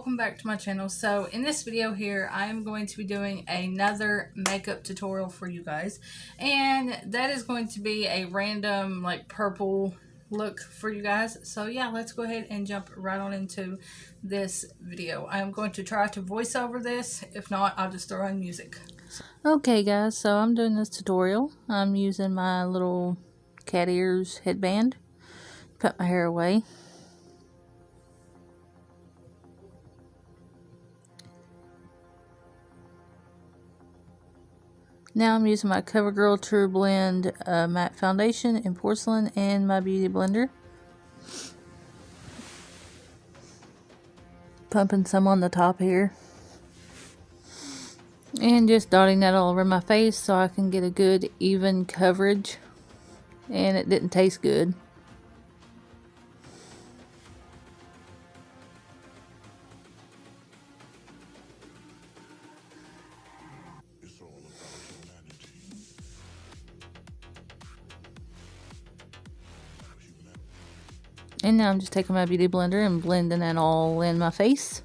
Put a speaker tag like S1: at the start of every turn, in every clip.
S1: welcome back to my channel. So in this video here, I'm going to be doing another makeup tutorial for you guys, and that is going to be a random like purple look for you guys. So yeah, let's go ahead and jump right on into this video. I'm going to try to voice over this. If not, I'll just throw on music.
S2: Okay guys, so I'm doing this tutorial. I'm using my little cat ears headband to cut my hair away. Now I'm using my CoverGirl True Blend matte foundation in porcelain and my beauty blender. Pumping some on the top here. And just dotting that all over my face so I can get a good even coverage. And it didn't taste good. And now I'm just taking my beauty blender and blending it all in my face.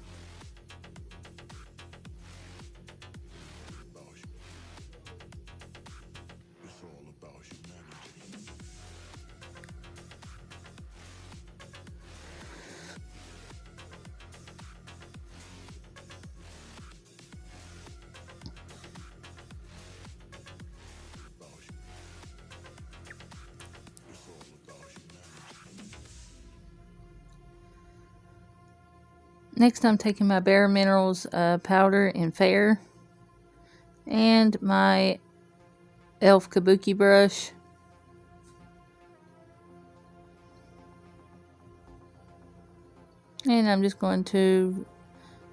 S2: Next, I'm taking my Bare Minerals powder in Fair and my e.l.f. Kabuki brush. And I'm just going to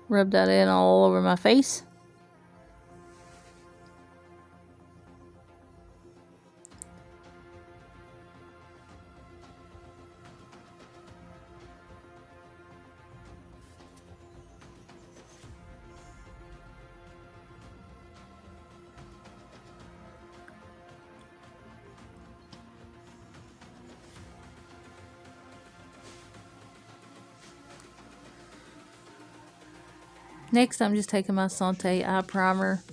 S2: rub that in all over my face. Next, I'm just taking my Fiance eye primer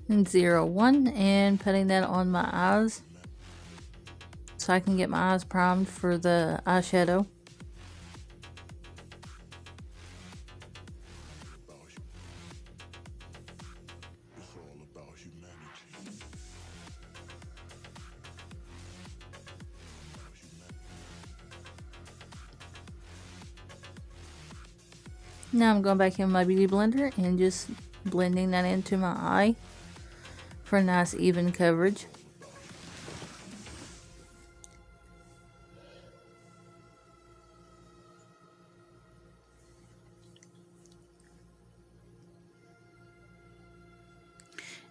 S2: in 01 and putting that on my eyes so I can get my eyes primed for the eyeshadow. Now I'm going back in my beauty blender and just blending that into my eye for a nice even coverage.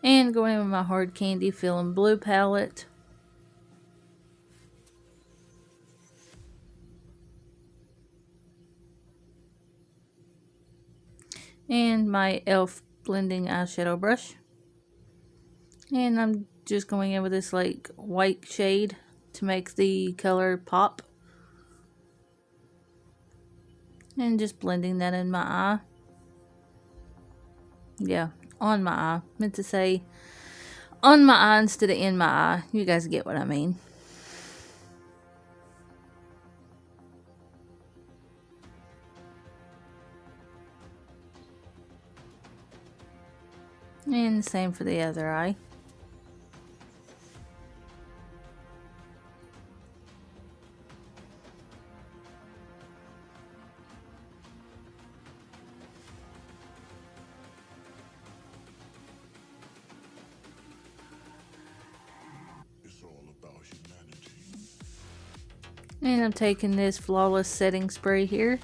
S2: And going in with my Hard Candy Feeling Blue palette. And my e.l.f. blending eyeshadow brush. And I'm just going in with this like white shade to make the color pop. And just blending that in my eye. Yeah, on my eye. Meant to say on my eye instead of in my eye. You guys get what I mean. And the same for the other eye. And I'm taking this Flawless Setting Spray here.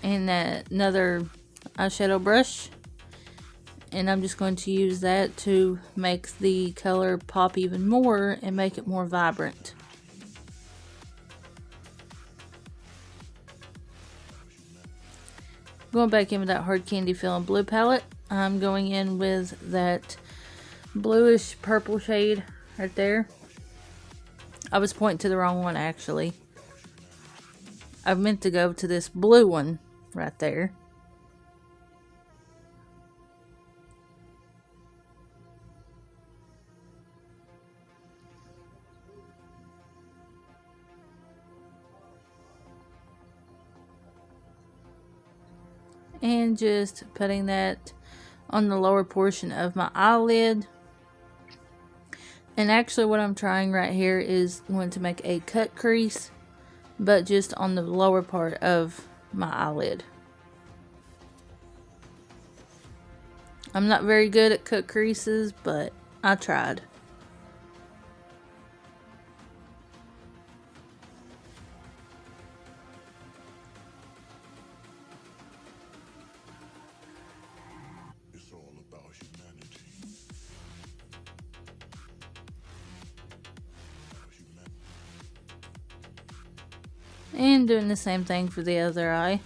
S2: And another eyeshadow brush. And I'm just going to use that to make the color pop even more and make it more vibrant. Going back in with that Hard Candy Feeling Blue palette. I'm going in with that bluish purple shade right there. I was pointing to the wrong one actually. I meant to go to this blue one right there. And just putting that on the lower portion of my eyelid. And actually what I'm trying right here is going to make a cut crease, but just on the lower part of my eyelid. I'm not very good at cut creases, but I tried. And doing the same thing for the other eye.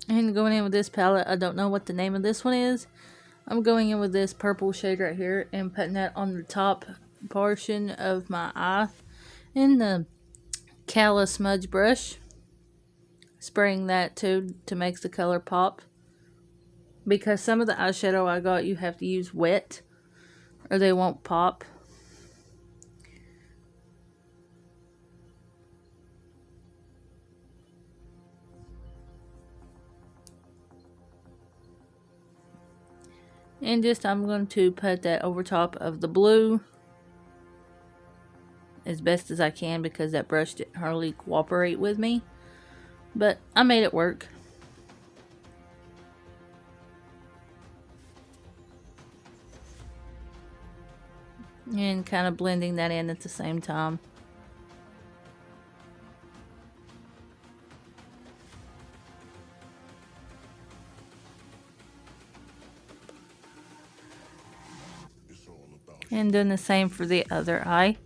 S2: And going in with this palette, I don't know what the name of this one is. I'm going in with this purple shade right here and putting that on the top portion of my eye in the Calla smudge brush. Spraying that too to make the color pop. Because some of the eyeshadow I got you have to use wet or they won't pop. And just I'm going to put that over top of the blue as best as I can because that brush didn't hardly cooperate with me. But I made it work. And kind of blending that in at the same time. And doing the same for the other eye.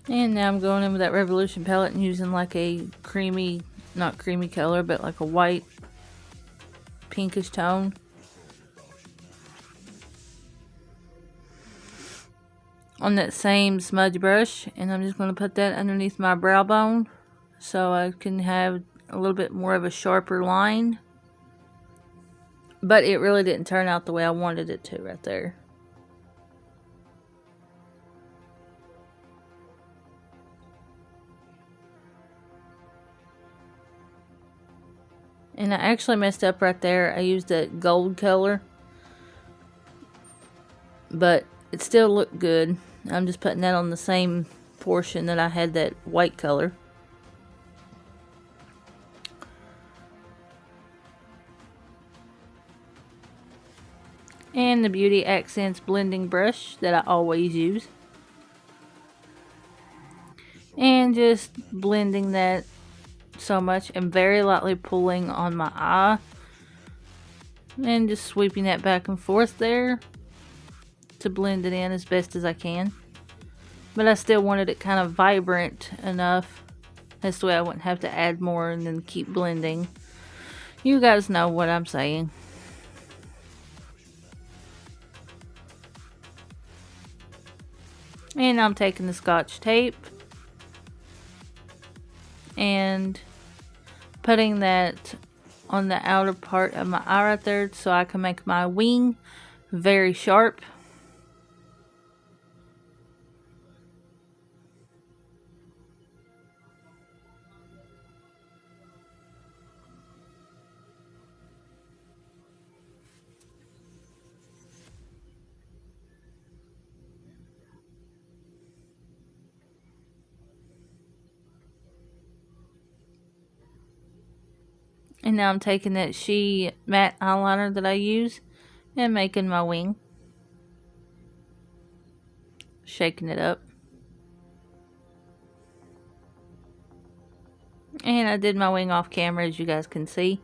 S2: And now I'm going in with that Revolution palette and using like a creamy, not creamy color, but like a white pinkish tone. On that same smudge brush, and I'm just going to put that underneath my brow bone so I can have a little bit more of a sharper line. But it really didn't turn out the way I wanted it to right there. And I actually messed up right there. I used a gold color, but it still looked good. I'm just putting that on the same portion that I had that white color. And the Beauty Accents blending brush that I always use. And just blending that so much and very lightly pulling on my eye. And just sweeping that back and forth there to blend it in as best as I can. But I still wanted it kind of vibrant enough. That's the way I wouldn't have to add more and then keep blending. You guys know what I'm saying. And I'm taking the Scotch tape and putting that on the outer part of my eye right there so I can make my wing very sharp. And now I'm taking that She matte eyeliner that I use and making my wing. Shaking it up. And I did my wing off camera, as you guys can see.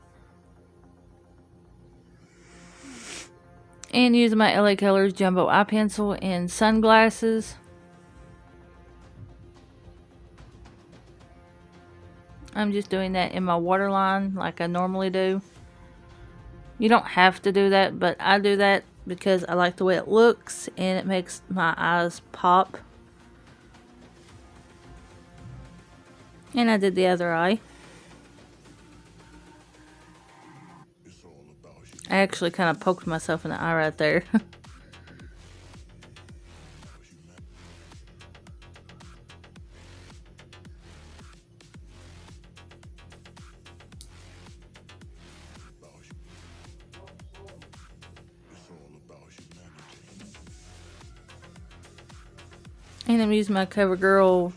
S2: And using my LA Colors Jumbo Eye Pencil and sunglasses. I'm just doing that in my waterline like I normally do. You don't have to do that, but I do that because I like the way it looks and it makes my eyes pop. And I did the other eye. I actually kind of poked myself in the eye right there. And I'm using my CoverGirl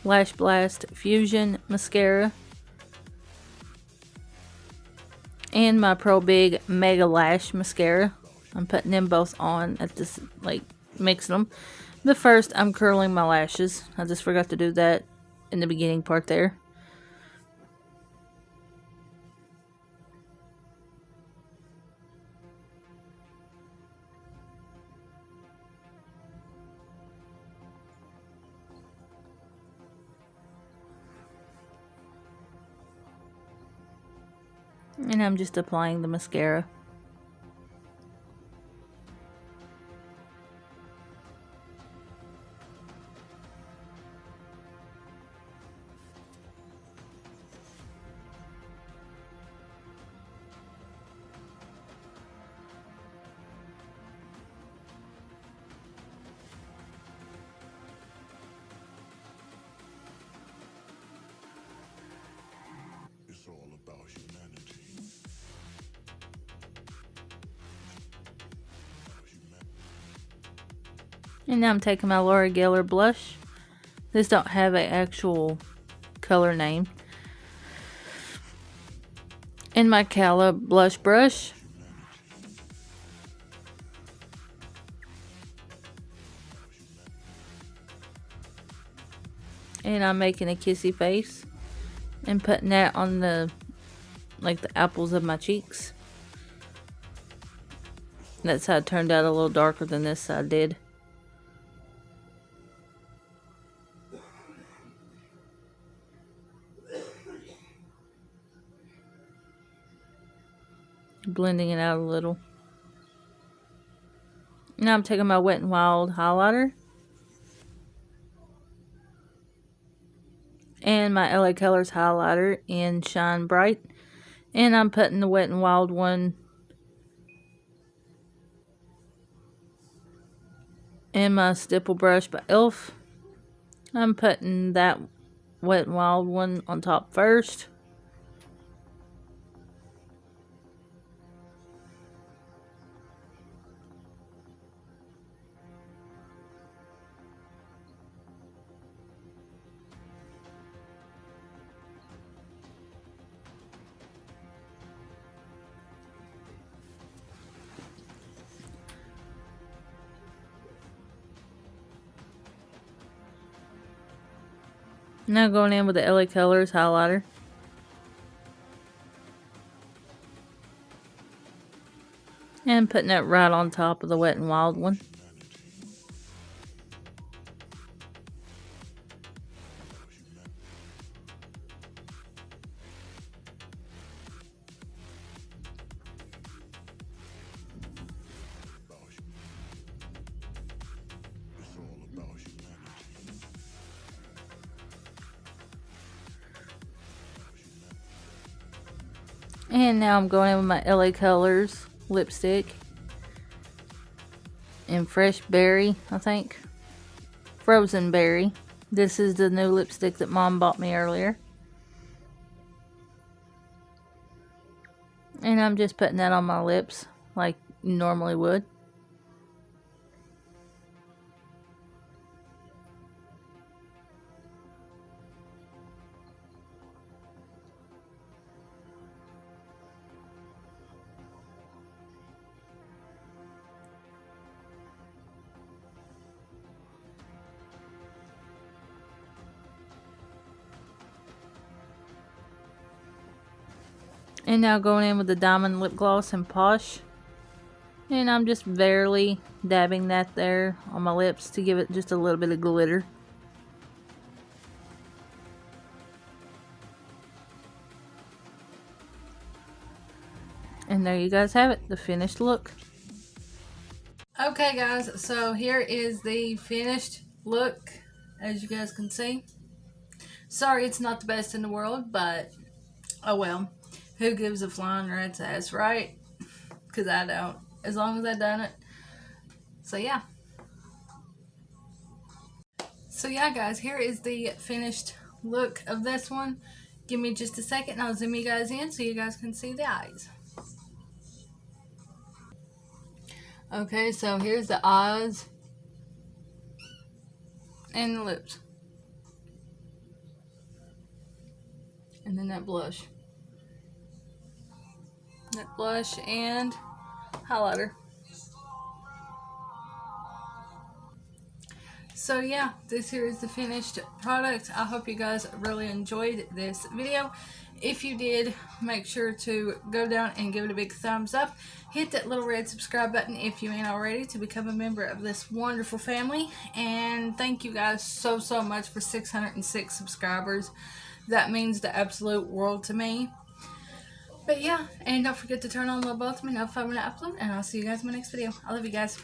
S2: Lash Blast Fusion Mascara. And my Pro Big Mega Lash Mascara. I'm putting them both on at this, like, mixing them. But first, I'm curling my lashes. I just forgot to do that in the beginning part there. And I'm just applying the mascara. And now I'm taking my Laura Geller blush. This don't have an actual color name. And my Cala blush brush. And I'm making a kissy face. And putting that on the, like, the apples of my cheeks. That side turned out a little darker than this side did. Blending it out a little. Now I'm taking my Wet n Wild highlighter. And my LA Colors highlighter in Shine Bright. And I'm putting the Wet n Wild one in my stipple brush by e.l.f. I'm putting that Wet n Wild one on top first. Now going in with the LA Colors highlighter. And putting that right on top of the Wet n Wild one. And now I'm going in with my LA Colors lipstick in Fresh Berry, I think. Frozen Berry. This is the new lipstick that Mom bought me earlier. And I'm just putting that on my lips like you normally would. And now going in with the Diamond Lip Gloss and Posh. And I'm just barely dabbing that there on my lips to give it just a little bit of glitter. And there you guys have it, the finished look.
S1: Okay guys, so here is the finished look, as you guys can see. Sorry it's not the best in the world, but oh well. Who gives a flying rat's ass, right? Because I don't. As long as I done it. So yeah. So yeah guys, here is the finished look of this one. Give me just a second and I'll zoom you guys in so you guys can see the eyes. Okay, so here's the eyes and the lips. And then that blush. That blush and highlighter. So yeah, this here is the finished product. I hope you guys really enjoyed this video. If you did, make sure to go down and give it a big thumbs up. Hit that little red subscribe button if you ain't already to become a member of this wonderful family. And thank you guys so much for 606 subscribers. That means the absolute world to me. But yeah, and don't forget to turn on the bell to me notify when I upload, and I'll see you guys in my next video. I love you guys.